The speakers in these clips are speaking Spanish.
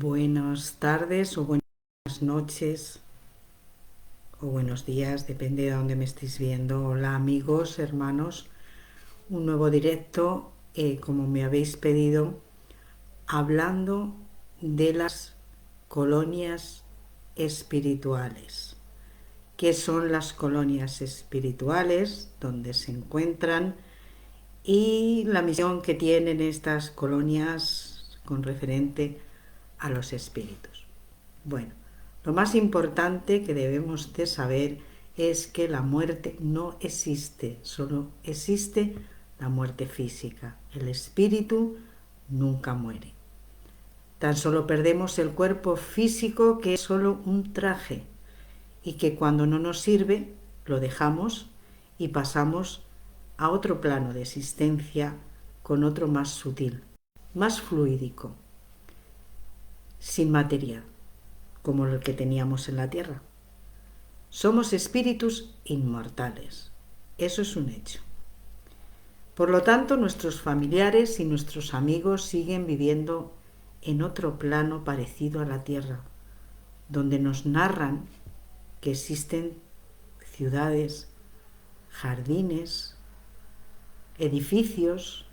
Buenas tardes o buenas noches o buenos días, depende de dónde me estéis viendo. Hola amigos, hermanos, un nuevo directo, como me habéis pedido, hablando de las colonias espirituales. ¿Qué son las colonias espirituales? ¿Dónde se encuentran? Y la misión que tienen estas colonias con referente a los espíritus. Bueno, lo más importante que debemos de saber es que la muerte no existe, solo existe la muerte física. El espíritu nunca muere. Tan solo perdemos el cuerpo físico, que es solo un traje, y que cuando no nos sirve lo dejamos y pasamos a otro plano de existencia con otro más sutil, más fluídico, sin materia, como el que teníamos en la tierra. Somos espíritus inmortales. Eso es un hecho. Por lo tanto, nuestros familiares y nuestros amigos siguen viviendo en otro plano parecido a la tierra, donde nos narran que existen ciudades, jardines, edificios,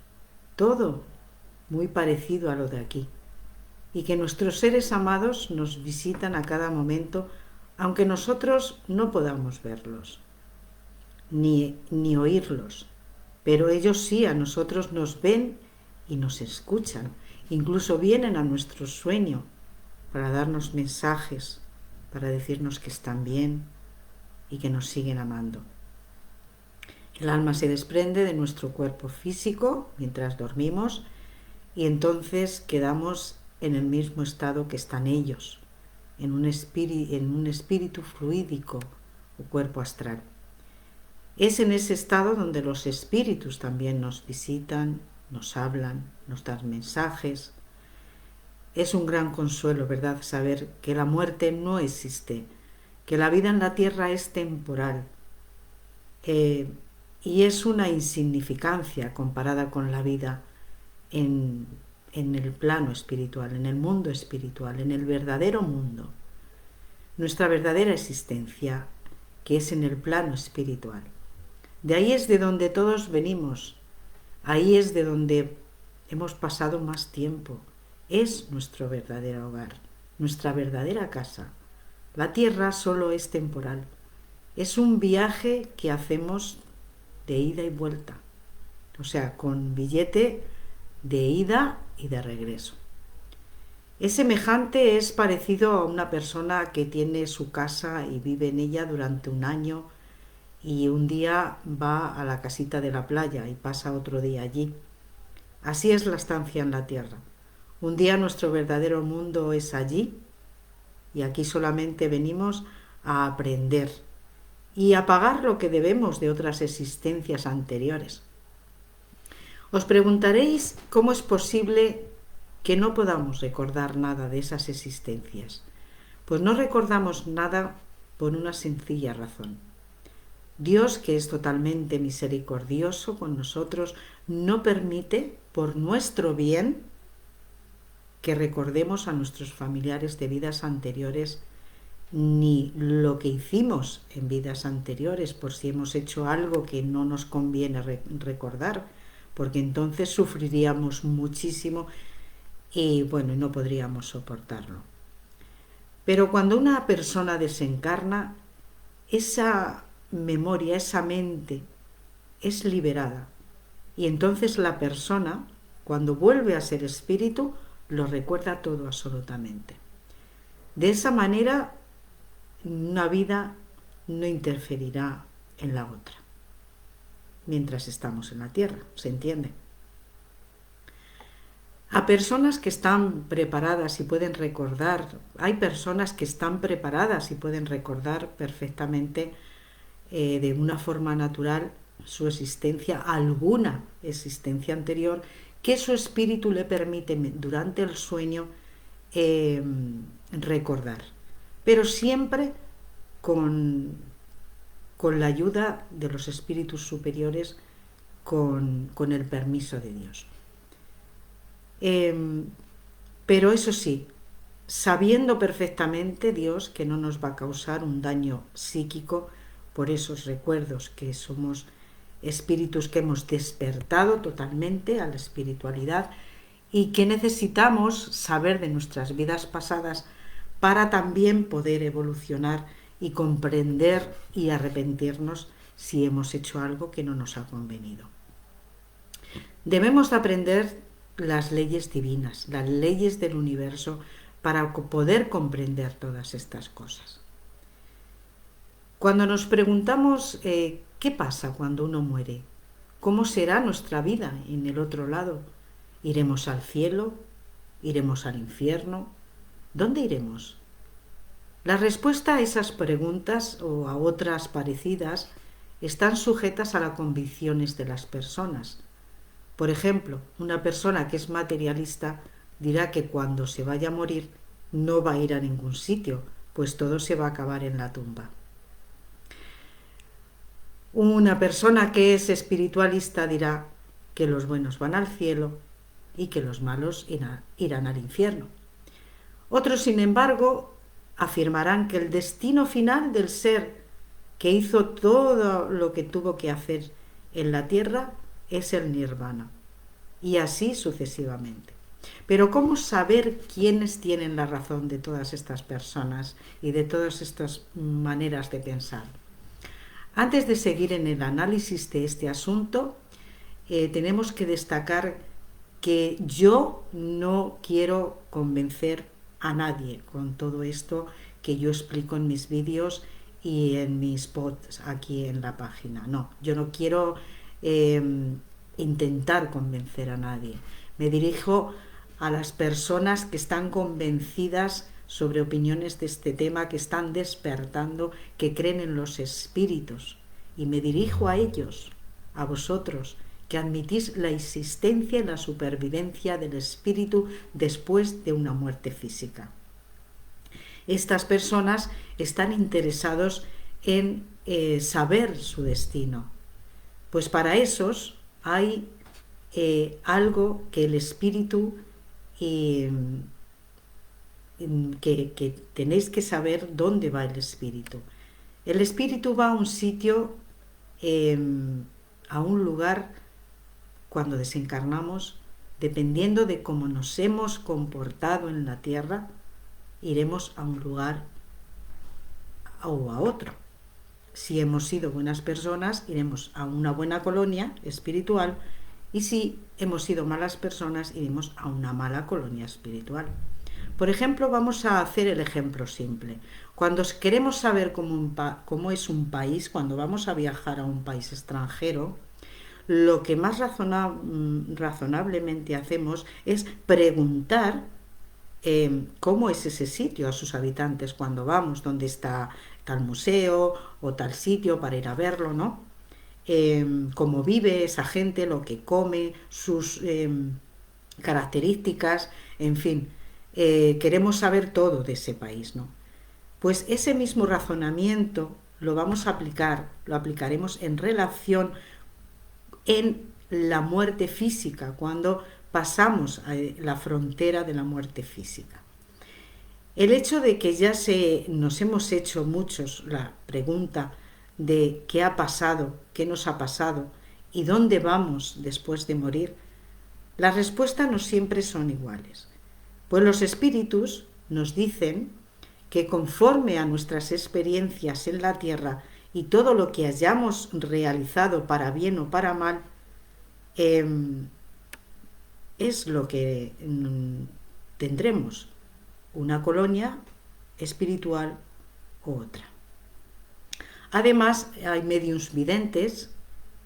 todo muy parecido a lo de aquí, y que nuestros seres amados nos visitan a cada momento, aunque nosotros no podamos verlos ni oírlos, pero ellos sí a nosotros nos ven y nos escuchan, incluso vienen a nuestro sueño para darnos mensajes, para decirnos que están bien y que nos siguen amando. El alma se desprende de nuestro cuerpo físico mientras dormimos y entonces quedamos en el mismo estado que están ellos, en un espíritu fluídico o cuerpo astral. Es en ese estado donde los espíritus también nos visitan, nos hablan, nos dan mensajes. Es un gran consuelo, ¿verdad?, saber que la muerte no existe, que la vida en la tierra es temporal, y es una insignificancia comparada con la vida en el plano espiritual, en el mundo espiritual, en el verdadero mundo. Nuestra verdadera existencia, que es en el plano espiritual. De ahí es de donde todos venimos, ahí es de donde hemos pasado más tiempo. Es nuestro verdadero hogar, nuestra verdadera casa. La tierra solo es temporal. Es un viaje que hacemos de ida y vuelta, o sea, con billete de ida y de regreso. Es semejante, es parecido a una persona que tiene su casa y vive en ella durante un año y un día va a la casita de la playa y pasa otro día allí. Así es la estancia en la tierra. Un día nuestro verdadero mundo es allí y aquí solamente venimos a aprender y a pagar lo que debemos de otras existencias anteriores. Os preguntaréis cómo es posible que no podamos recordar nada de esas existencias. Pues no recordamos nada por una sencilla razón. Dios, que es totalmente misericordioso con nosotros, no permite, por nuestro bien, que recordemos a nuestros familiares de vidas anteriores, ni lo que hicimos en vidas anteriores, por si hemos hecho algo que no nos conviene recordar, porque entonces sufriríamos muchísimo y bueno, no podríamos soportarlo. Pero cuando una persona desencarna, esa memoria, esa mente es liberada y entonces la persona, cuando vuelve a ser espíritu, lo recuerda todo absolutamente. De esa manera, una vida no interferirá en la otra mientras estamos en la tierra, ¿se entiende? A personas que están preparadas y pueden recordar, hay personas que están preparadas y pueden recordar perfectamente de una forma natural su existencia, alguna existencia anterior, que su espíritu le permite durante el sueño recordar, pero siempre con la ayuda de los espíritus superiores, con el permiso de Dios. Pero eso sí, sabiendo perfectamente Dios que no nos va a causar un daño psíquico por esos recuerdos, que somos espíritus que hemos despertado totalmente a la espiritualidad y que necesitamos saber de nuestras vidas pasadas para también poder evolucionar y comprender y arrepentirnos si hemos hecho algo que no nos ha convenido. Debemos de aprender las leyes divinas, las leyes del universo, para poder comprender todas estas cosas. Cuando nos preguntamos qué pasa cuando uno muere, cómo será nuestra vida en el otro lado, ¿iremos al cielo? ¿Iremos al infierno? ¿Dónde iremos? La respuesta a esas preguntas o a otras parecidas están sujetas a las convicciones de las personas. Por ejemplo, una persona que es materialista dirá que cuando se vaya a morir no va a ir a ningún sitio, pues todo se va a acabar en la tumba. Una persona que es espiritualista dirá que los buenos van al cielo y que los malos irán al infierno. Otros, sin embargo, afirmarán que el destino final del ser que hizo todo lo que tuvo que hacer en la tierra es el nirvana, y así sucesivamente. Pero ¿cómo saber quiénes tienen la razón de todas estas personas y de todas estas maneras de pensar? Antes de seguir en el análisis de este asunto, tenemos que destacar que yo no quiero convencer a nadie con todo esto que yo explico en mis vídeos y en mis posts aquí en la página. No, yo no quiero intentar convencer a nadie. Me dirijo a las personas que están convencidas sobre opiniones de este tema, que están despertando, que creen en los espíritus. Y me dirijo a ellos, a vosotros, que admitís la existencia y la supervivencia del espíritu después de una muerte física. Estas personas están interesados en saber su destino, pues para esos hay algo que el espíritu que tenéis que saber dónde va el espíritu. El espíritu va a un sitio, a un lugar, cuando desencarnamos, dependiendo de cómo nos hemos comportado en la tierra, iremos a un lugar o a otro. Si hemos sido buenas personas, iremos a una buena colonia espiritual, y si hemos sido malas personas, iremos a una mala colonia espiritual. Por ejemplo, vamos a hacer el ejemplo simple. Cuando queremos saber cómo es un país, cuando vamos a viajar a un país extranjero, lo que más razonablemente hacemos es preguntar cómo es ese sitio a sus habitantes cuando vamos, dónde está tal museo o tal sitio para ir a verlo, ¿no? Cómo vive esa gente, lo que come, sus características, en fin, queremos saber todo de ese país, ¿no? Pues ese mismo razonamiento lo aplicaremos en relación en la muerte física, cuando pasamos a la frontera de la muerte física. El hecho de que ya nos hemos hecho muchos la pregunta de qué ha pasado, qué nos ha pasado y dónde vamos después de morir, las respuestas no siempre son iguales. Pues los espíritus nos dicen que conforme a nuestras experiencias en la tierra y todo lo que hayamos realizado para bien o para mal, es lo que tendremos, una colonia espiritual u otra. Además, hay mediums videntes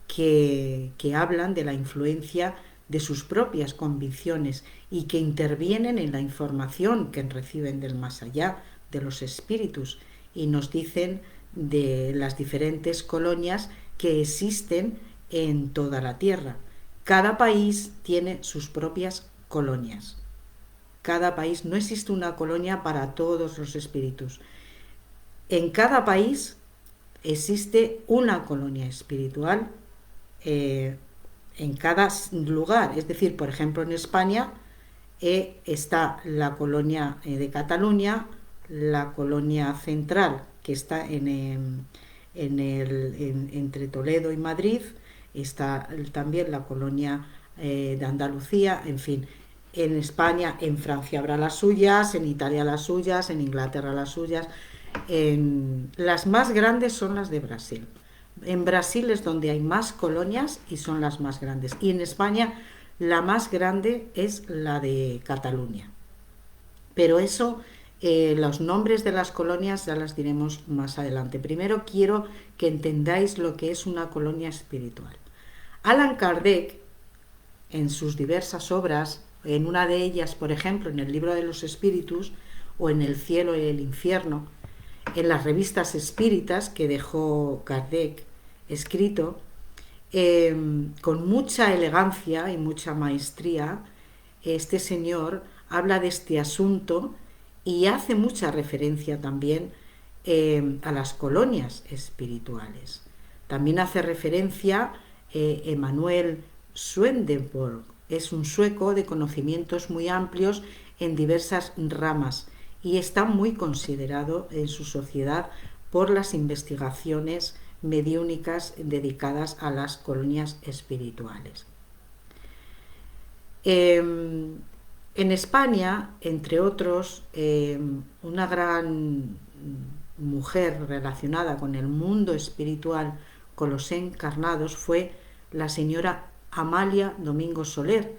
que hablan de la influencia de sus propias convicciones y que intervienen en la información que reciben del más allá, de los espíritus, y nos dicen de las diferentes colonias que existen en toda la Tierra. Cada país tiene sus propias colonias. Cada país, no existe una colonia para todos los espíritus. En cada país existe una colonia espiritual en cada lugar. Es decir, por ejemplo, en España está la colonia de Cataluña, la colonia central que está entre Toledo y Madrid, está también la colonia de Andalucía, en fin. En España, en Francia habrá las suyas, en Italia las suyas, en Inglaterra las suyas. Las más grandes son las de Brasil. En Brasil es donde hay más colonias y son las más grandes. Y en España la más grande es la de Cataluña. Pero eso, los nombres de las colonias ya las diremos más adelante. Primero quiero que entendáis lo que es una colonia espiritual. Allan Kardec, en sus diversas obras, en una de ellas, por ejemplo, en el Libro de los Espíritus, o en El cielo y el infierno, en las revistas espíritas que dejó Kardec escrito, con mucha elegancia y mucha maestría, este señor habla de este asunto y hace mucha referencia también a las colonias espirituales. También hace referencia Emanuel Swedenborg, es un sueco de conocimientos muy amplios en diversas ramas y está muy considerado en su sociedad por las investigaciones mediúnicas dedicadas a las colonias espirituales. En España, entre otros, una gran mujer relacionada con el mundo espiritual, con los encarnados, fue la señora Amalia Domingo Soler,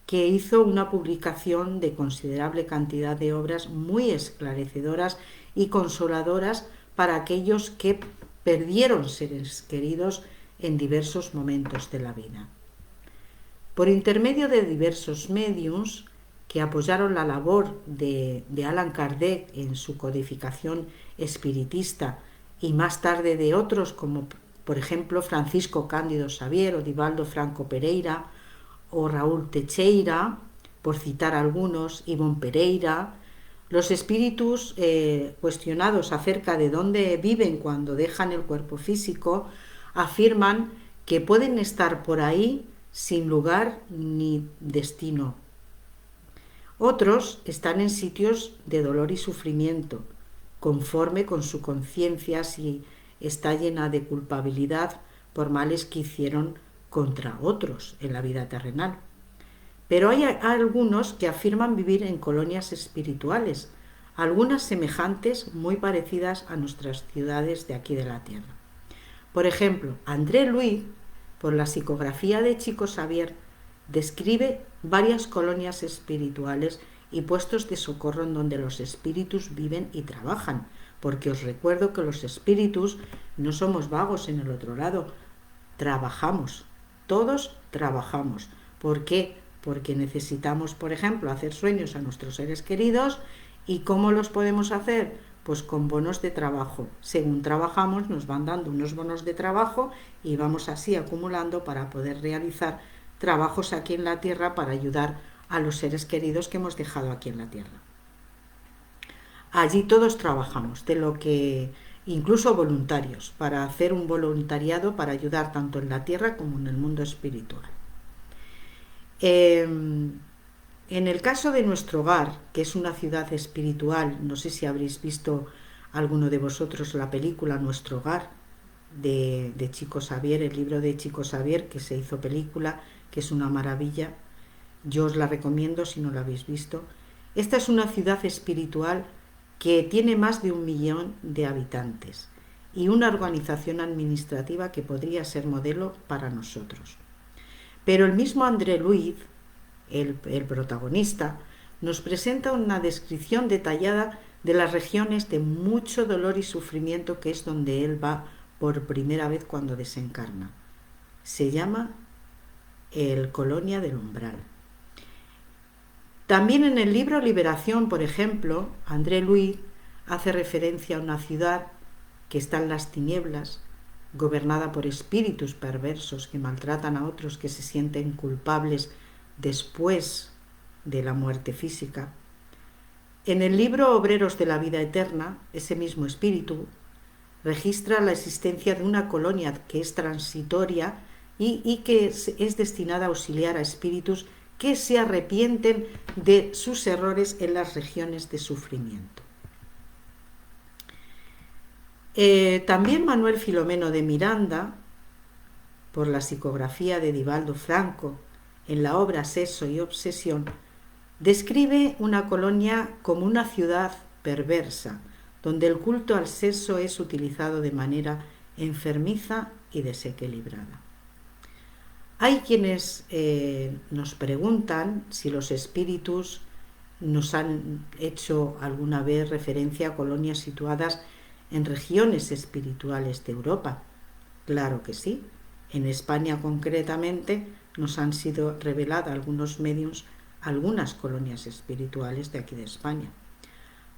que hizo una publicación de considerable cantidad de obras muy esclarecedoras y consoladoras para aquellos que perdieron seres queridos en diversos momentos de la vida. Por intermedio de diversos medios que apoyaron la labor de Allan Kardec en su codificación espiritista y más tarde de otros como por ejemplo Francisco Cándido Xavier, Divaldo Franco Pereira o Raúl Teixeira, por citar algunos, Ivonne Pereira, los espíritus cuestionados acerca de dónde viven cuando dejan el cuerpo físico afirman que pueden estar por ahí sin lugar ni destino. Otros están en sitios de dolor y sufrimiento, conforme con su conciencia si está llena de culpabilidad por males que hicieron contra otros en la vida terrenal. Pero hay algunos que afirman vivir en colonias espirituales, algunas semejantes, muy parecidas a nuestras ciudades de aquí de la Tierra. Por ejemplo, André Louis, por la psicografía de Chico Xavier, describe varias colonias espirituales y puestos de socorro en donde los espíritus viven y trabajan, porque os recuerdo que los espíritus no somos vagos en el otro lado, trabajamos, todos trabajamos. ¿Por qué? Porque necesitamos, por ejemplo, hacer sueños a nuestros seres queridos. ¿Y cómo los podemos hacer? Pues con bonos de trabajo. Según trabajamos nos van dando unos bonos de trabajo y vamos así acumulando para poder realizar trabajos aquí en la Tierra para ayudar a los seres queridos que hemos dejado aquí en la Tierra. Allí todos trabajamos, de lo que incluso voluntarios, para hacer un voluntariado para ayudar tanto en la Tierra como en el mundo espiritual. En el caso de nuestro hogar, que es una ciudad espiritual, no sé si habréis visto alguno de vosotros la película Nuestro Hogar de Chico Xavier, el libro de Chico Xavier que se hizo película, que es una maravilla. Yo os la recomiendo si no la habéis visto. Esta es una ciudad espiritual que tiene más de 1 millón de habitantes y una organización administrativa que podría ser modelo para nosotros. Pero el mismo André Louis, el protagonista, nos presenta una descripción detallada de las regiones de mucho dolor y sufrimiento que es donde él va por primera vez cuando desencarna. Se llama el Colonia del Umbral. También en el libro Liberación, por ejemplo, André Louis hace referencia a una ciudad que está en las tinieblas, gobernada por espíritus perversos que maltratan a otros que se sienten culpables después de la muerte física. En el libro Obreros de la Vida Eterna, ese mismo espíritu registra la existencia de una colonia que es transitoria y que es destinada a auxiliar a espíritus que se arrepienten de sus errores en las regiones de sufrimiento. También Manuel Filomeno de Miranda, por la psicografía de Divaldo Franco, en la obra Sexo y Obsesión, describe una colonia como una ciudad perversa, donde el culto al sexo es utilizado de manera enfermiza y desequilibrada. Hay quienes nos preguntan si los espíritus nos han hecho alguna vez referencia a colonias situadas en regiones espirituales de Europa. Claro que sí. En España concretamente nos han sido reveladas algunos medios, algunas colonias espirituales de aquí de España.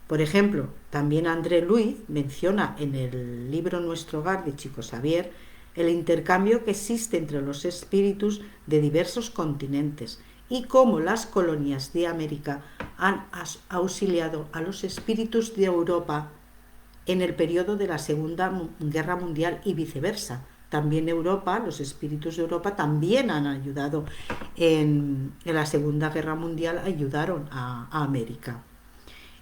Por ejemplo, también André Luiz menciona en el libro Nuestro Hogar de Chico Xavier el intercambio que existe entre los espíritus de diversos continentes y cómo las colonias de América han auxiliado a los espíritus de Europa en el periodo de la Segunda Guerra Mundial y viceversa. También Europa, los espíritus de Europa también han ayudado en la Segunda Guerra Mundial, ayudaron a América.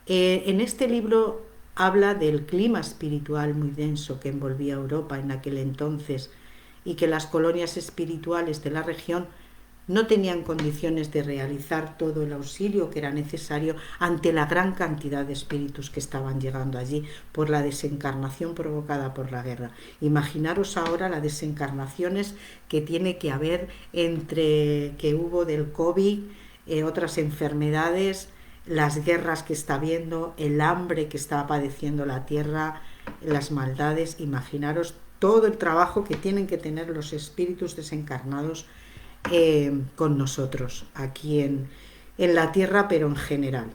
En este libro habla del clima espiritual muy denso que envolvía Europa en aquel entonces y que las colonias espirituales de la región no tenían condiciones de realizar todo el auxilio que era necesario ante la gran cantidad de espíritus que estaban llegando allí por la desencarnación provocada por la guerra. Imaginaros ahora las desencarnaciones que tiene que haber entre que hubo del COVID, otras enfermedades, las guerras que está habiendo, el hambre que está padeciendo la tierra, las maldades. Imaginaros todo el trabajo que tienen que tener los espíritus desencarnados con nosotros aquí en la tierra, pero en general.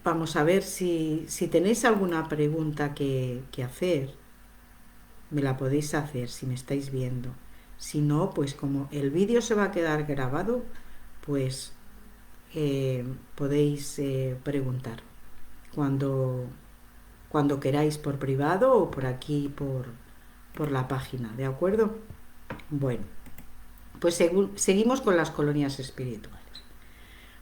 Vamos a ver si tenéis alguna pregunta que hacer, me la podéis hacer si me estáis viendo. Si no, pues como el vídeo se va a quedar grabado, pues podéis preguntar cuando queráis, por privado o por aquí, por la página, ¿de acuerdo? Bueno, pues seguimos con las colonias espirituales.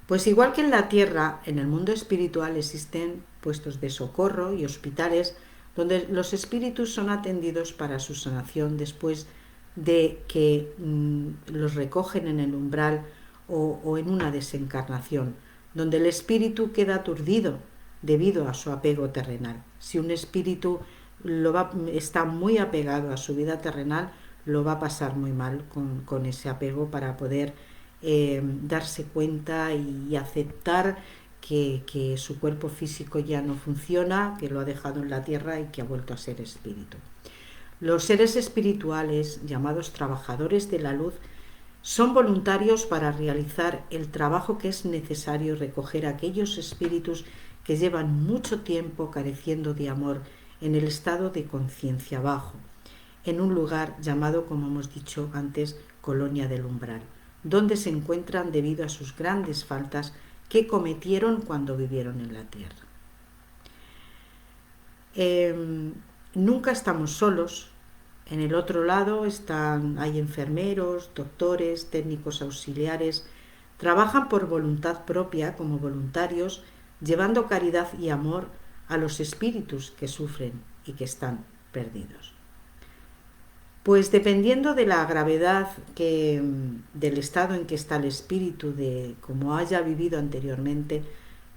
Pues igual que en la tierra, en el mundo espiritual existen puestos de socorro y hospitales donde los espíritus son atendidos para su sanación después de que los recogen en el umbral o en una desencarnación, donde el espíritu queda aturdido debido a su apego terrenal. Si un espíritu está muy apegado a su vida terrenal, lo va a pasar muy mal con ese apego para poder darse cuenta y aceptar que su cuerpo físico ya no funciona, que lo ha dejado en la tierra y que ha vuelto a ser espíritu. Los seres espirituales, llamados trabajadores de la luz, son voluntarios para realizar el trabajo que es necesario, recoger a aquellos espíritus que llevan mucho tiempo careciendo de amor en el estado de conciencia bajo, en un lugar llamado, como hemos dicho antes, Colonia del Umbral, donde se encuentran debido a sus grandes faltas que cometieron cuando vivieron en la tierra. Nunca estamos solos. En el otro lado hay enfermeros, doctores, técnicos auxiliares, trabajan por voluntad propia como voluntarios, llevando caridad y amor a los espíritus que sufren y que están perdidos. Pues dependiendo de la gravedad del estado en que está el espíritu, de cómo haya vivido anteriormente,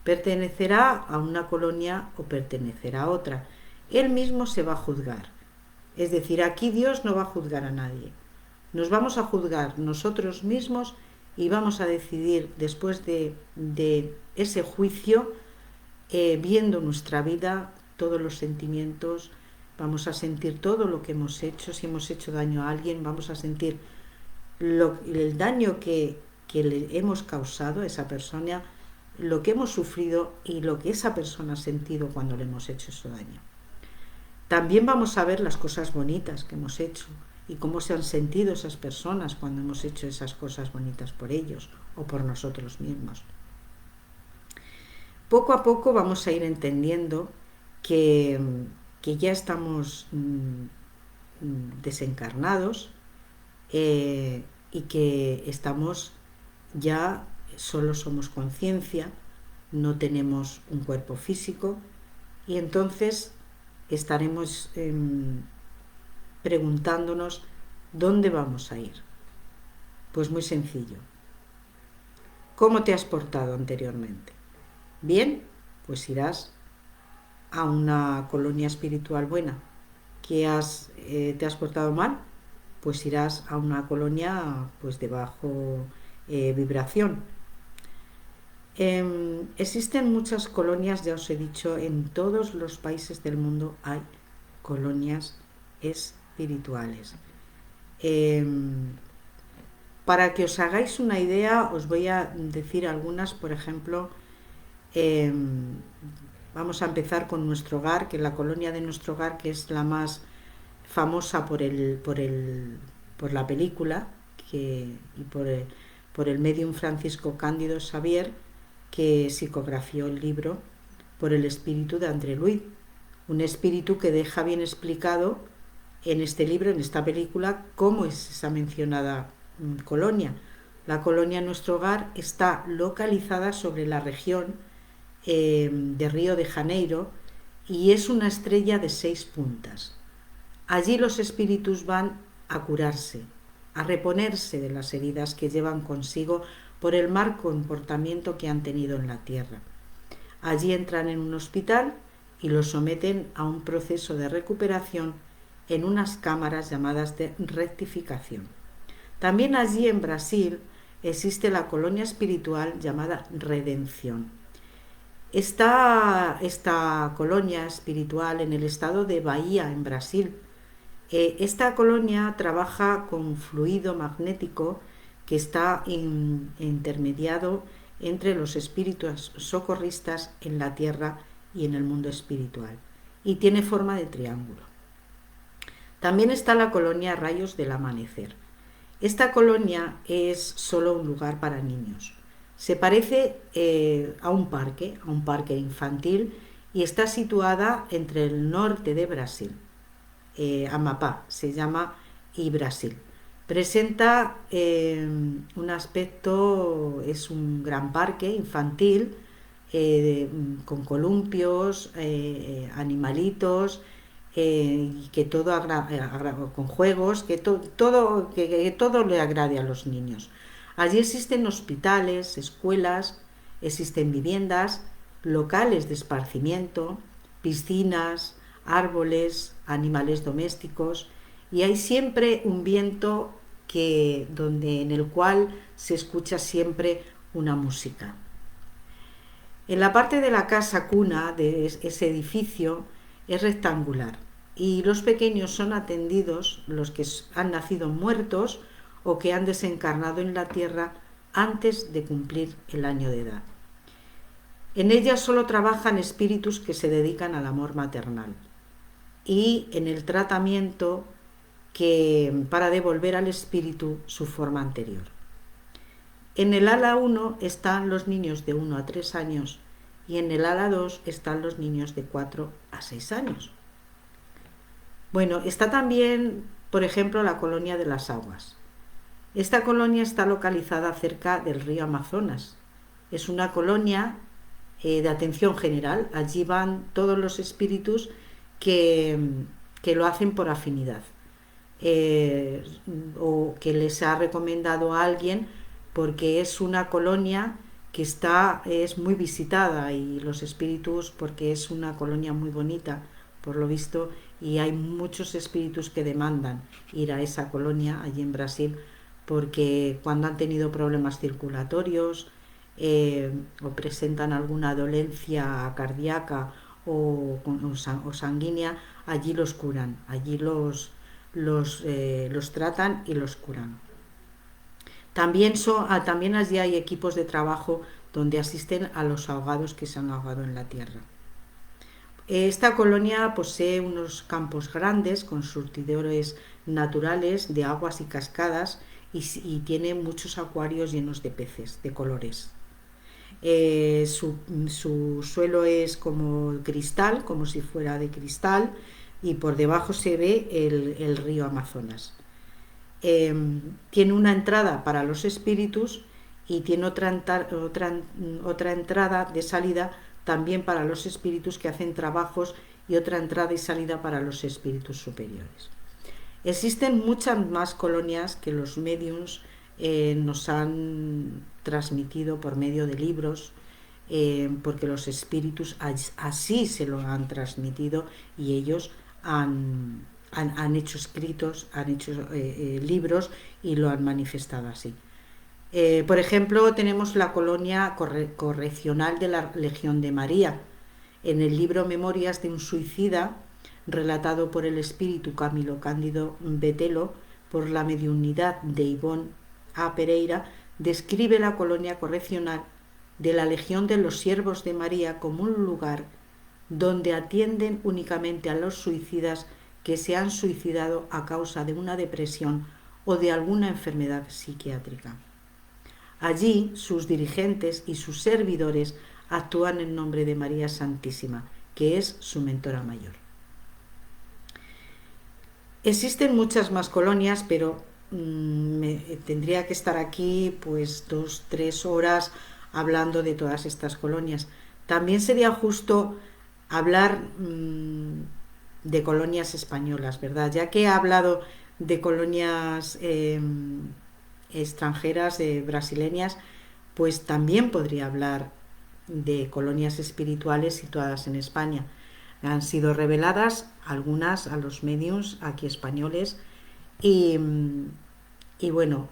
pertenecerá a una colonia o pertenecerá a otra. Él mismo se va a juzgar. Es decir, aquí Dios no va a juzgar a nadie. Nos vamos a juzgar nosotros mismos y vamos a decidir después de ese juicio, viendo nuestra vida, todos los sentimientos, vamos a sentir todo lo que hemos hecho. Si hemos hecho daño a alguien, vamos a sentir el daño que le hemos causado a esa persona, lo que hemos sufrido y lo que esa persona ha sentido cuando le hemos hecho ese daño. También vamos a ver las cosas bonitas que hemos hecho y cómo se han sentido esas personas cuando hemos hecho esas cosas bonitas por ellos o por nosotros mismos. Poco a poco vamos a ir entendiendo que ya estamos desencarnados, y que estamos ya, solo somos conciencia, no tenemos un cuerpo físico, y entonces estaremos preguntándonos dónde vamos a ir. Pues muy sencillo. ¿Cómo te has portado anteriormente? Bien, pues irás a una colonia espiritual buena. ¿Te has portado mal? Pues irás a una colonia pues de bajo vibración. Existen muchas colonias, ya os he dicho, en todos los países del mundo hay colonias espirituales. Para que os hagáis una idea, os voy a decir algunas. Por ejemplo, vamos a empezar con Nuestro Hogar, que la colonia de Nuestro Hogar, que es la más famosa por la película y por el medium Francisco Cándido Xavier, que psicografió el libro, por el espíritu de André Louis, un espíritu que deja bien explicado en este libro, en esta película, cómo es esa mencionada colonia. La colonia Nuestro Hogar está localizada sobre la región de Río de Janeiro y es una estrella de 6 puntas. Allí los espíritus van a curarse, a reponerse de las heridas que llevan consigo por el mal comportamiento que han tenido en la tierra. Allí entran en un hospital y los someten a un proceso de recuperación en unas cámaras llamadas de rectificación. También allí en Brasil existe la colonia espiritual llamada Redención. Esta colonia espiritual en el estado de Bahía, en Brasil. Esta colonia trabaja con fluido magnético que está intermediado entre los espíritus socorristas en la tierra y en el mundo espiritual, y tiene forma de triángulo. También está la colonia Rayos del Amanecer. Esta colonia es solo un lugar para niños. Se parece a un parque infantil, y está situada entre el norte de Brasil, Amapá se llama, y Brasil. Presenta un aspecto, es un gran parque infantil con columpios, animalitos, que todo con juegos, que todo le agrade a los niños. Allí existen hospitales, escuelas, existen viviendas, locales de esparcimiento, piscinas, árboles, animales domésticos, y hay siempre un viento en el cual se escucha siempre una música. En la parte de la casa cuna de ese edificio es rectangular, y los pequeños son atendidos, los que han nacido muertos o que han desencarnado en la tierra antes de cumplir el año de edad. En ella solo trabajan espíritus que se dedican al amor maternal y en el tratamiento para devolver al espíritu su forma anterior. En el ala 1 están los niños de 1 a 3 años y en el ala 2 están los niños de 4 a 6 años. Bueno, está también, por ejemplo, la colonia de las aguas. Esta colonia está localizada cerca del río Amazonas. Es una colonia de atención general. Allí van todos los espíritus que lo hacen por afinidad, o que les ha recomendado a alguien, porque es una colonia que es muy visitada, y los espíritus, porque es una colonia muy bonita, por lo visto, y hay muchos espíritus que demandan ir a esa colonia allí en Brasil, porque cuando han tenido problemas circulatorios o presentan alguna dolencia cardíaca o sanguínea, allí los curan, allí los tratan y los curan. También allí hay equipos de trabajo donde asisten a los ahogados que se han ahogado en la tierra. Esta colonia posee unos campos grandes con surtidores naturales de aguas y cascadas, y tiene muchos acuarios llenos de peces de colores. Su suelo es como cristal, como si fuera de cristal, y por debajo se ve el río Amazonas. tiene una entrada para los espíritus y tiene otra entrada de salida también para los espíritus que hacen trabajos, y otra entrada y salida para los espíritus superiores. Existen muchas más colonias que los mediums nos han transmitido por medio de libros, porque los espíritus así se lo han transmitido, y ellos han hecho escritos, han hecho libros, y lo han manifestado así. Por ejemplo, tenemos la colonia correccional de la Legión de María. En el libro Memorias de un suicida, relatado por el espíritu Camilo Cándido Betelo, por la mediunidad de Ivonne A. Pereira, describe la colonia correccional de la Legión de los Siervos de María como un lugar donde atienden únicamente a los suicidas que se han suicidado a causa de una depresión o de alguna enfermedad psiquiátrica. Allí sus dirigentes y sus servidores actúan en nombre de María Santísima, que es su mentora mayor. Existen muchas más colonias, pero tendría que estar aquí pues 2-3 horas hablando de todas estas colonias. También sería justo hablar de colonias españolas, ¿verdad? Ya que he hablado de colonias extranjeras, brasileñas, pues también podría hablar de colonias espirituales situadas en España. Han sido reveladas algunas a los mediums aquí españoles, y bueno,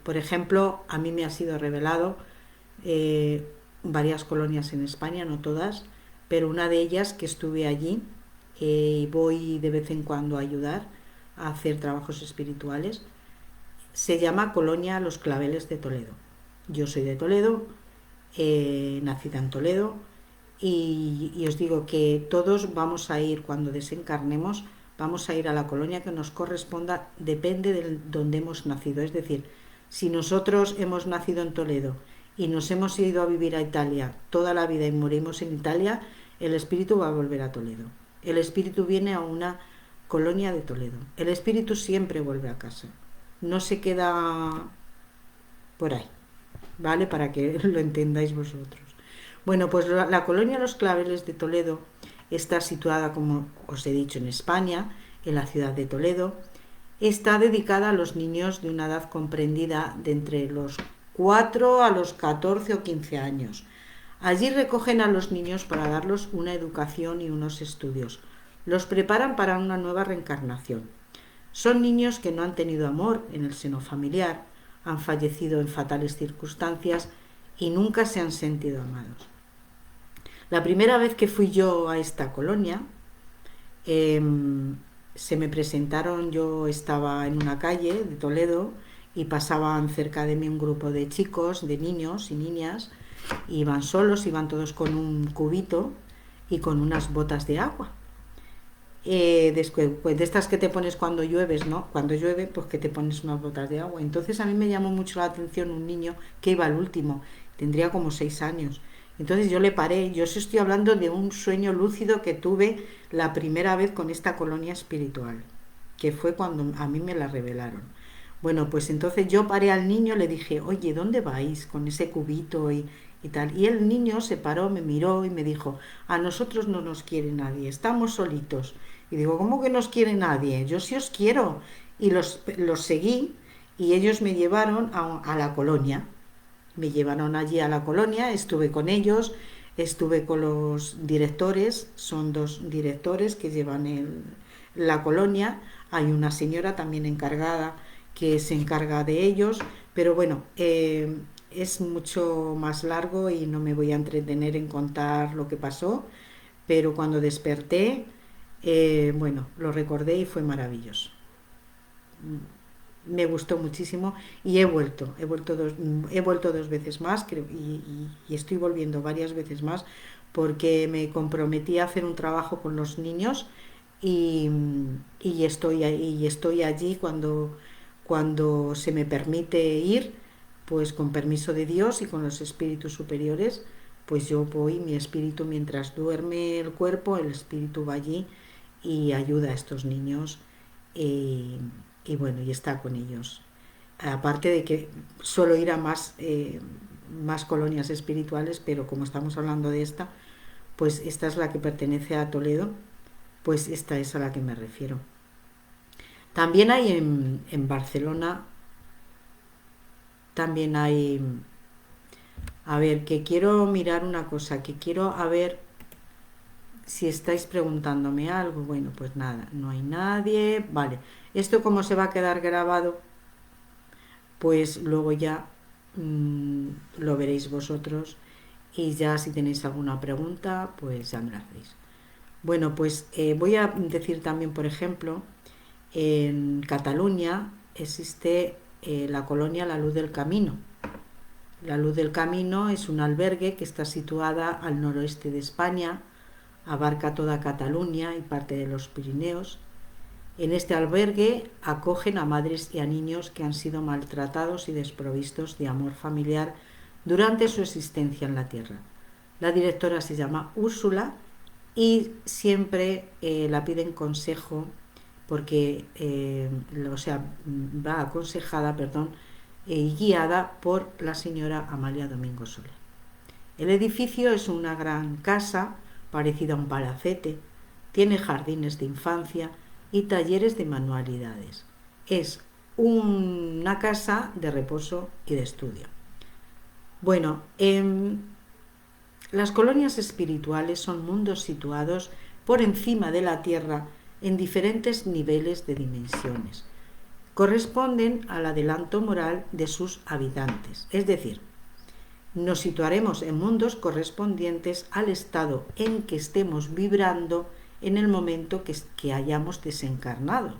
por ejemplo, a mí me ha sido revelado varias colonias en España, no todas, pero una de ellas que estuve allí, y voy de vez en cuando a ayudar a hacer trabajos espirituales, se llama Colonia Los Claveles de Toledo. Yo soy de Toledo, nacida en Toledo, y os digo que todos vamos a ir, cuando desencarnemos, vamos a ir a la colonia que nos corresponda, depende de donde hemos nacido. Es decir, si nosotros hemos nacido en Toledo y nos hemos ido a vivir a Italia toda la vida y morimos en Italia, el espíritu va a volver a Toledo. El espíritu viene a una colonia de Toledo. El espíritu siempre vuelve a casa, no se queda por ahí, ¿vale? Para que lo entendáis vosotros. Bueno, pues la colonia Los Claveles de Toledo está situada, como os he dicho, en España, en la ciudad de Toledo. Está dedicada a los niños de una edad comprendida de entre los 4 a los 14 o 15 años. Allí recogen a los niños para darles una educación y unos estudios. Los preparan para una nueva reencarnación. Son niños que no han tenido amor en el seno familiar, han fallecido en fatales circunstancias y nunca se han sentido amados. La primera vez que fui yo a esta colonia, se me presentaron, yo estaba en una calle de Toledo y pasaban cerca de mí un grupo de chicos, de niños y niñas, iban solos, iban todos con un cubito y con unas botas de agua. Pues de estas que te pones cuando llueves, ¿no? Cuando llueve, pues que te pones unas botas de agua. Entonces a mí me llamó mucho la atención un niño que iba al último, tendría como 6 años. Entonces yo le paré, yo os estoy hablando de un sueño lúcido que tuve la primera vez con esta colonia espiritual, que fue cuando a mí me la revelaron. Bueno, pues entonces yo paré al niño, le dije, oye, ¿dónde vais con ese cubito y tal? Y el niño se paró, me miró y me dijo, a nosotros no nos quiere nadie, estamos solitos. Y digo, ¿cómo que nos quiere nadie? Yo sí os quiero. Y los seguí, y ellos me llevaron a la colonia. Me llevaron allí a la colonia, estuve con ellos, estuve con los directores, son 2 directores que llevan la colonia, hay una señora también encargada que se encarga de ellos, pero bueno, es mucho más largo y no me voy a entretener en contar lo que pasó, pero cuando desperté, bueno, lo recordé y fue maravilloso. Me gustó muchísimo y he vuelto 2 veces más, creo, y estoy volviendo varias veces más, porque me comprometí a hacer un trabajo con los niños, y estoy allí cuando se me permite ir, pues con permiso de Dios y con los espíritus superiores, pues yo voy, mi espíritu, mientras duerme el cuerpo, el espíritu va allí y ayuda a estos niños, y bueno, y está con ellos. Aparte de que suelo ir a más colonias espirituales, pero como estamos hablando de esta, pues esta es la que pertenece a Toledo, pues esta es a la que me refiero. También hay en Barcelona, también hay, a ver, que quiero mirar una cosa, que quiero a ver si estáis preguntándome algo. Bueno, pues nada, no hay nadie, vale. Esto como se va a quedar grabado, pues luego ya lo veréis vosotros y ya si tenéis alguna pregunta, pues ya me la hacéis. Bueno, pues voy a decir también, por ejemplo, en Cataluña existe la colonia La Luz del Camino. La Luz del Camino es un albergue que está situada al noroeste de España, abarca toda Cataluña y parte de los Pirineos. En este albergue acogen a madres y a niños que han sido maltratados y desprovistos de amor familiar durante su existencia en la tierra. La directora se llama Úrsula y siempre la piden consejo porque va aconsejada, y guiada por la señora Amalia Domingo Soler. El edificio es una gran casa parecida a un palacete, tiene jardines de infancia y talleres de manualidades. Es una casa de reposo y de estudio. Bueno, las colonias espirituales son mundos situados por encima de la tierra en diferentes niveles de dimensiones. Corresponden al adelanto moral de sus habitantes, es decir, nos situaremos en mundos correspondientes al estado en que estemos vibrando en el momento que hayamos desencarnado.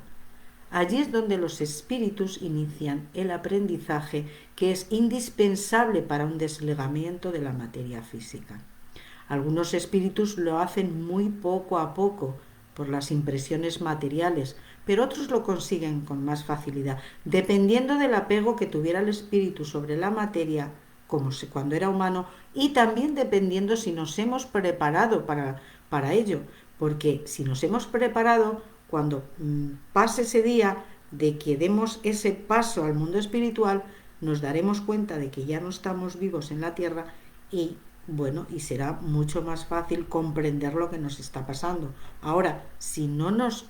Allí es donde los espíritus inician el aprendizaje que es indispensable para un desligamiento de la materia física. Algunos espíritus lo hacen muy poco a poco por las impresiones materiales, pero otros lo consiguen con más facilidad, dependiendo del apego que tuviera el espíritu sobre la materia, como cuando era humano, y también dependiendo si nos hemos preparado para ello, porque si nos hemos preparado, cuando pase ese día de que demos ese paso al mundo espiritual, nos daremos cuenta de que ya no estamos vivos en la tierra y bueno, y será mucho más fácil comprender lo que nos está pasando. Ahora, si no nos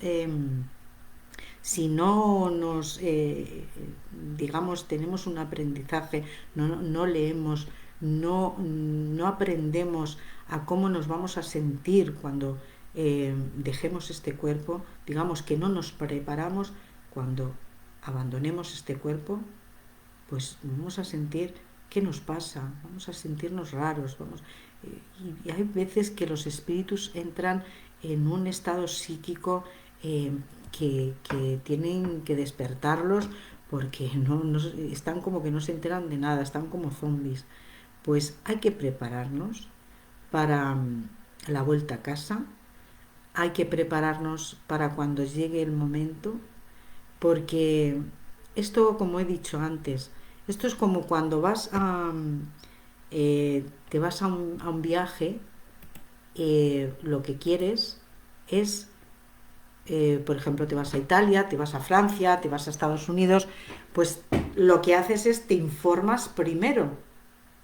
digamos, tenemos un aprendizaje, no leemos, no aprendemos a cómo nos vamos a sentir cuando dejemos este cuerpo, digamos que no nos preparamos cuando abandonemos este cuerpo, pues vamos a sentir qué nos pasa, vamos a sentirnos raros, y hay veces que los espíritus entran en un estado psíquico que tienen que despertarlos porque no están como que no se enteran de nada, están como zombies. Pues hay que prepararnos para la vuelta a casa, hay que prepararnos para cuando llegue el momento, porque esto, como he dicho antes, esto es como cuando te vas a un viaje, lo que quieres es, por ejemplo, te vas a Italia, te vas a Francia, te vas a Estados Unidos, pues lo que haces es te informas primero.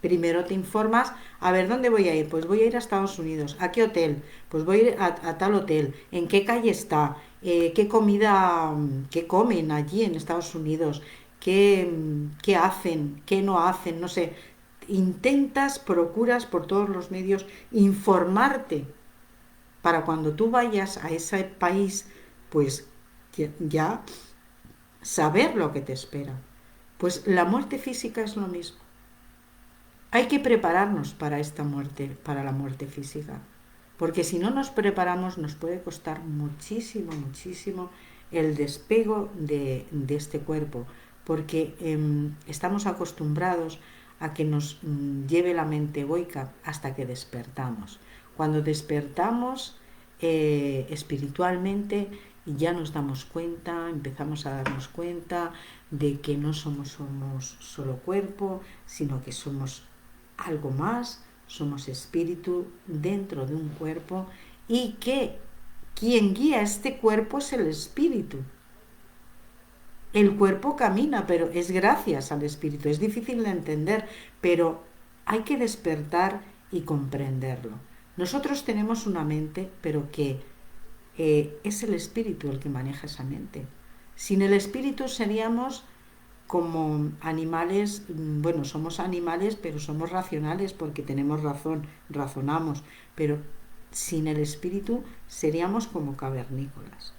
Primero te informas, a ver, ¿dónde voy a ir? Pues voy a ir a Estados Unidos. ¿A qué hotel? Pues voy a ir a tal hotel. ¿En qué calle está? ¿Qué comida, qué comen allí en Estados Unidos? ¿Qué hacen? ¿Qué no hacen? No sé. Intentas, procuras por todos los medios informarte para cuando tú vayas a ese país, pues ya saber lo que te espera. Pues la muerte física es lo mismo. Hay que prepararnos para esta muerte, para la muerte física, porque si no nos preparamos nos puede costar muchísimo, muchísimo el despego de este cuerpo, porque estamos acostumbrados a que nos lleve la mente egoica hasta que despertamos. Cuando despertamos espiritualmente, ya nos damos cuenta, empezamos a darnos cuenta de que no somos solo cuerpo, sino que somos algo más, somos espíritu dentro de un cuerpo y que quien guía este cuerpo es el espíritu. El cuerpo camina, pero es gracias al espíritu. Es difícil de entender, pero hay que despertar y comprenderlo. Nosotros tenemos una mente, pero que es el espíritu el que maneja esa mente. Sin el espíritu seríamos como animales, bueno, somos animales, pero somos racionales porque tenemos razón, razonamos, pero sin el espíritu seríamos como cavernícolas.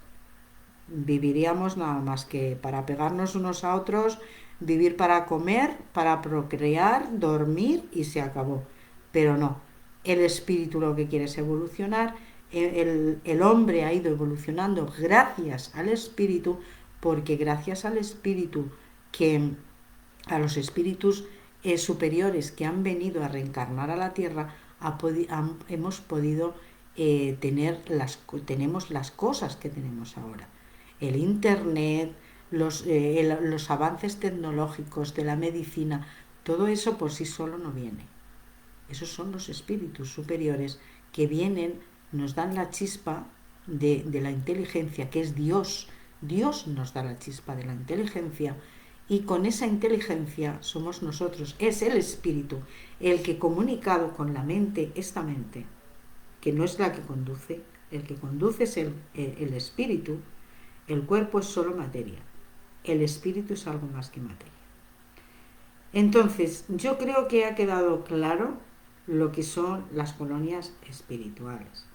Viviríamos nada más que para pegarnos unos a otros, vivir para comer, para procrear, dormir y se acabó. Pero no, el espíritu lo que quiere es evolucionar, el hombre ha ido evolucionando gracias al espíritu, porque gracias al espíritu que a los espíritus superiores que han venido a reencarnar a la tierra hemos podido tenemos las cosas que tenemos ahora, el internet, los avances tecnológicos de la medicina, todo eso por sí solo no viene. Esos son los espíritus superiores que vienen, nos dan la chispa de la inteligencia, que es Dios. Dios nos da la chispa de la inteligencia y con esa inteligencia somos nosotros, es el espíritu el que comunicado con la mente, esta mente, que no es la que conduce, el que conduce es el espíritu, el cuerpo es solo materia, el espíritu es algo más que materia. Entonces, yo creo que ha quedado claro lo que son las colonias espirituales.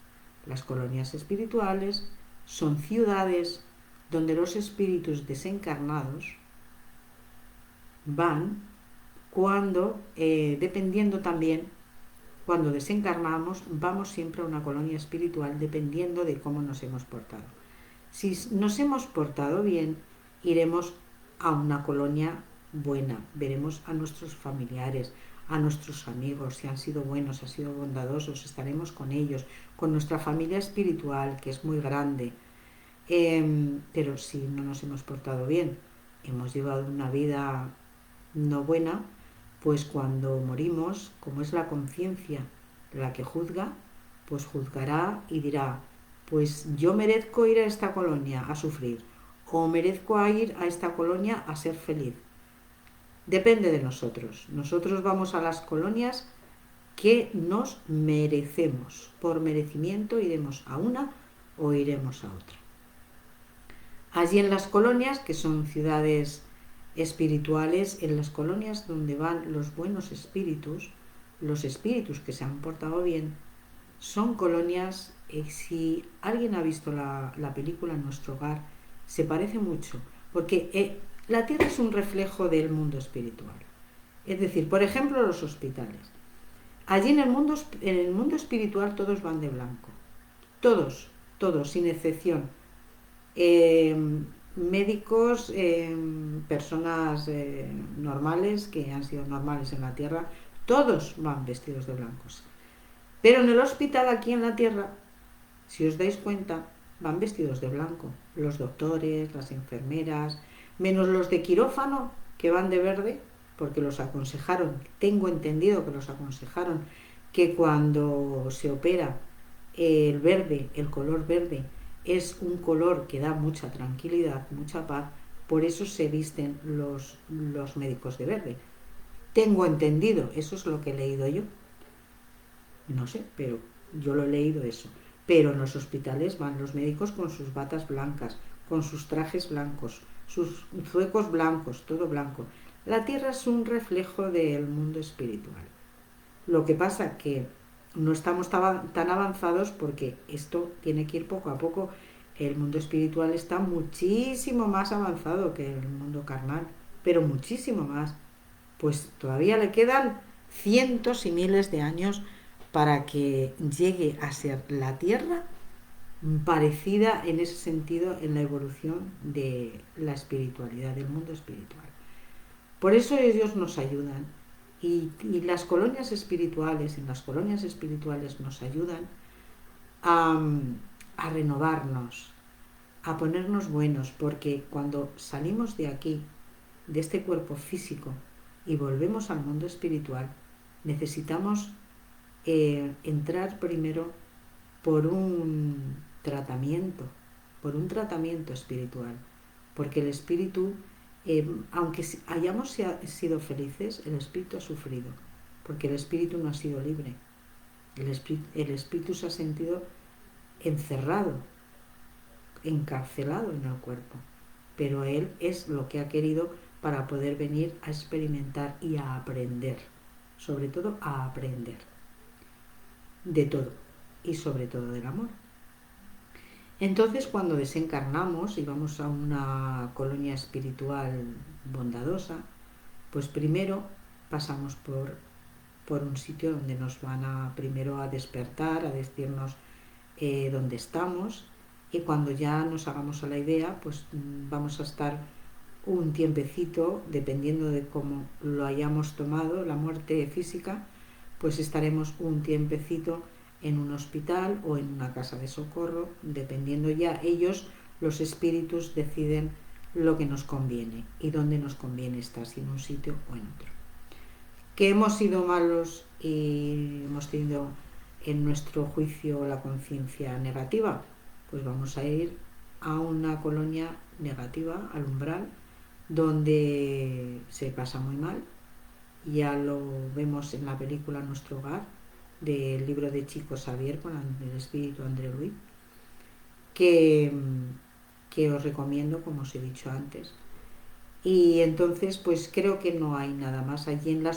Las colonias espirituales son ciudades donde los espíritus desencarnados van cuando, dependiendo también, cuando desencarnamos, vamos siempre a una colonia espiritual dependiendo de cómo nos hemos portado. Si nos hemos portado bien, iremos a una colonia buena, veremos a nuestros familiares, a nuestros amigos, si han sido buenos, han sido bondadosos, estaremos con ellos, con nuestra familia espiritual, que es muy grande. Pero si no nos hemos portado bien, hemos llevado una vida no buena, pues cuando morimos, como es la conciencia la que juzga, pues juzgará y dirá, pues yo merezco ir a esta colonia a sufrir, o merezco ir a esta colonia a ser feliz. Depende de nosotros. Nosotros vamos a las colonias que nos merecemos. Por merecimiento iremos a una o iremos a otra. Allí en las colonias, que son ciudades espirituales, en las colonias donde van los buenos espíritus, los espíritus que se han portado bien, son colonias, si alguien ha visto la película Nuestro Hogar, se parece mucho, porque la Tierra es un reflejo del mundo espiritual. Es decir, por ejemplo, los hospitales. Allí en el mundo espiritual todos van de blanco. Todos, sin excepción. Médicos, personas normales, que han sido normales en la Tierra, todos van vestidos de blancos. Pero en el hospital aquí en la Tierra, si os dais cuenta, van vestidos de blanco. Los doctores, las enfermeras, menos los de quirófano, que van de verde, porque los aconsejaron, tengo entendido que los aconsejaron, que cuando se opera el verde, el color verde, es un color que da mucha tranquilidad, mucha paz, por eso se visten los médicos de verde. Tengo entendido, eso es lo que he leído yo. No sé, pero yo lo he leído eso. Pero en los hospitales van los médicos con sus batas blancas, con sus trajes blancos, sus zuecos blancos, todo blanco. La Tierra es un reflejo del mundo espiritual. Lo que pasa que no estamos tan avanzados porque esto tiene que ir poco a poco. El mundo espiritual está muchísimo más avanzado que el mundo carnal, pero muchísimo más. Pues todavía le quedan cientos y miles de años para que llegue a ser la Tierra parecida en ese sentido en la evolución de la espiritualidad, del mundo espiritual. Por eso ellos nos ayudan y las colonias espirituales, en las colonias espirituales nos ayudan a renovarnos, a ponernos buenos, porque cuando salimos de aquí, de este cuerpo físico, y volvemos al mundo espiritual, necesitamos entrar primero por un tratamiento espiritual, porque el espíritu Aunque hayamos sido felices, el espíritu ha sufrido, porque el espíritu no ha sido libre. El espíritu se ha sentido encerrado, encarcelado en el cuerpo, pero él es lo que ha querido para poder venir a experimentar y a aprender, sobre todo a aprender de todo y sobre todo del amor. Entonces, cuando desencarnamos y vamos a una colonia espiritual bondadosa, pues primero pasamos por un sitio donde nos van primero a despertar, a decirnos dónde estamos, y cuando ya nos hagamos a la idea, pues vamos a estar un tiempecito, dependiendo de cómo lo hayamos tomado, la muerte física, pues estaremos un tiempecito en un hospital o en una casa de socorro, dependiendo ya ellos, los espíritus, deciden lo que nos conviene y dónde nos conviene estar, si en un sitio o en otro. Que hemos sido malos y hemos tenido en nuestro juicio la conciencia negativa, pues vamos a ir a una colonia negativa, al umbral, donde se pasa muy mal. Ya lo vemos en la película Nuestro Hogar, del libro de Chico Xavier con el espíritu André Luis, que os recomiendo, como os he dicho antes. Y entonces, pues creo que no hay nada más. Allí no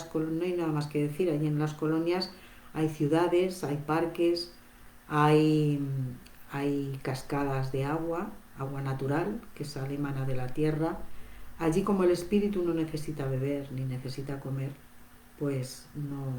hay nada más que decir. Allí en las colonias hay ciudades, hay parques, hay cascadas de agua natural que sale, emana de la tierra. Allí, como el espíritu no necesita beber ni necesita comer, pues no,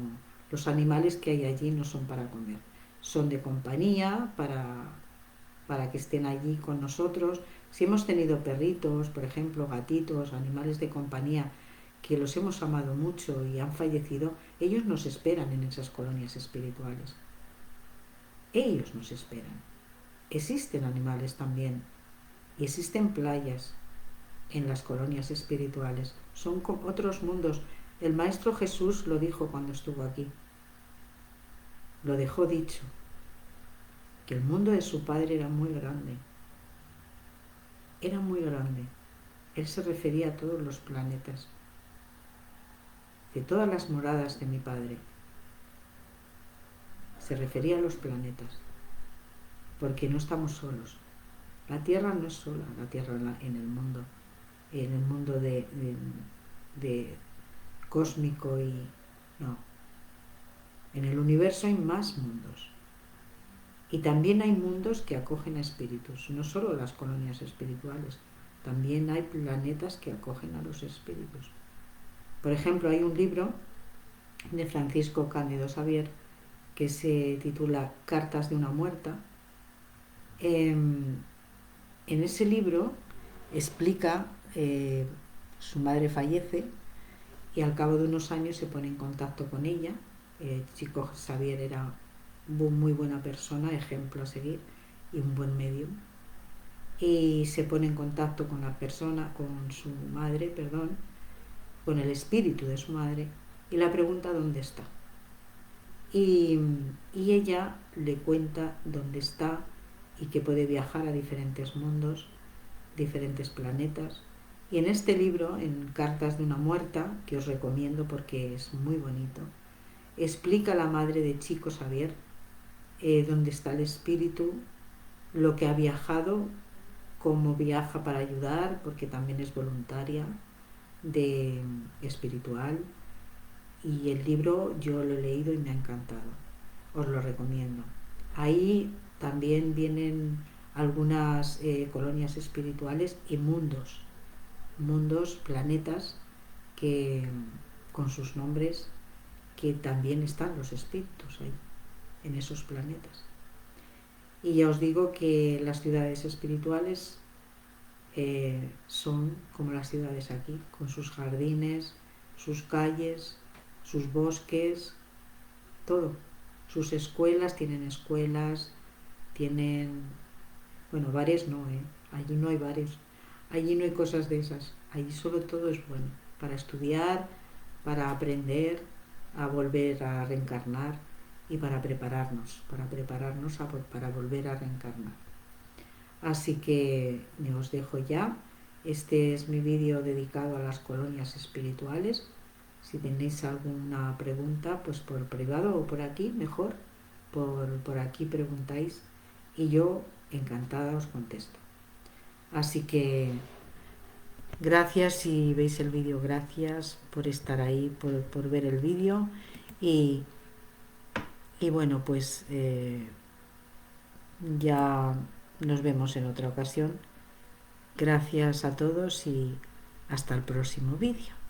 los animales que hay allí no son para comer, son de compañía, para que estén allí con nosotros. Si hemos tenido perritos, por ejemplo, gatitos, animales de compañía, que los hemos amado mucho y han fallecido, ellos nos esperan en esas colonias espirituales. Ellos nos esperan. Existen animales también y existen playas en las colonias espirituales. Son otros mundos. El Maestro Jesús lo dijo cuando estuvo aquí. Lo dejó dicho, que el mundo de su Padre era muy grande. Era muy grande. Él se refería a todos los planetas, de todas las moradas de mi Padre. Se refería a los planetas, porque no estamos solos. La Tierra no es sola, la Tierra en el mundo de cósmico y no. En el universo hay más mundos. Y también hay mundos que acogen a espíritus, no solo las colonias espirituales, también hay planetas que acogen a los espíritus. Por ejemplo, hay un libro de Francisco Cándido Xavier que se titula Cartas de una muerta. En ese libro explica, su madre fallece y al cabo de unos años se pone en contacto con ella. Chico Xavier era muy buena persona, ejemplo a seguir y un buen medium, y se pone en contacto con la persona, con su madre, con el espíritu de su madre, y la pregunta dónde está, y ella le cuenta dónde está y que puede viajar a diferentes mundos, diferentes planetas. Y en este libro, en Cartas de una muerta, que os recomiendo porque es muy bonito, explica la madre de Chico Xavier dónde está el espíritu, lo que ha viajado, cómo viaja para ayudar, porque también es voluntaria de espiritual. Y el libro yo lo he leído y me ha encantado, os lo recomiendo. Ahí también vienen algunas colonias espirituales y mundos, planetas que con sus nombres, que también están los espíritus ahí, en esos planetas. Y ya os digo que las ciudades espirituales son como las ciudades aquí, con sus jardines, sus calles, sus bosques, todo. Sus escuelas, tienen, bueno, bares no, allí no hay bares, allí no hay cosas de esas, allí solo todo es bueno, para estudiar, para aprender, a volver a reencarnar y para prepararnos para volver a reencarnar. Así que os dejo ya Este es mi vídeo dedicado a las colonias espirituales. Si tenéis alguna pregunta, pues por privado o por aquí, mejor, por aquí preguntáis y yo encantada os contesto. Así que gracias si veis el vídeo, gracias por estar ahí, por ver el vídeo y, y bueno, pues ya nos vemos en otra ocasión. Gracias a todos y hasta el próximo vídeo.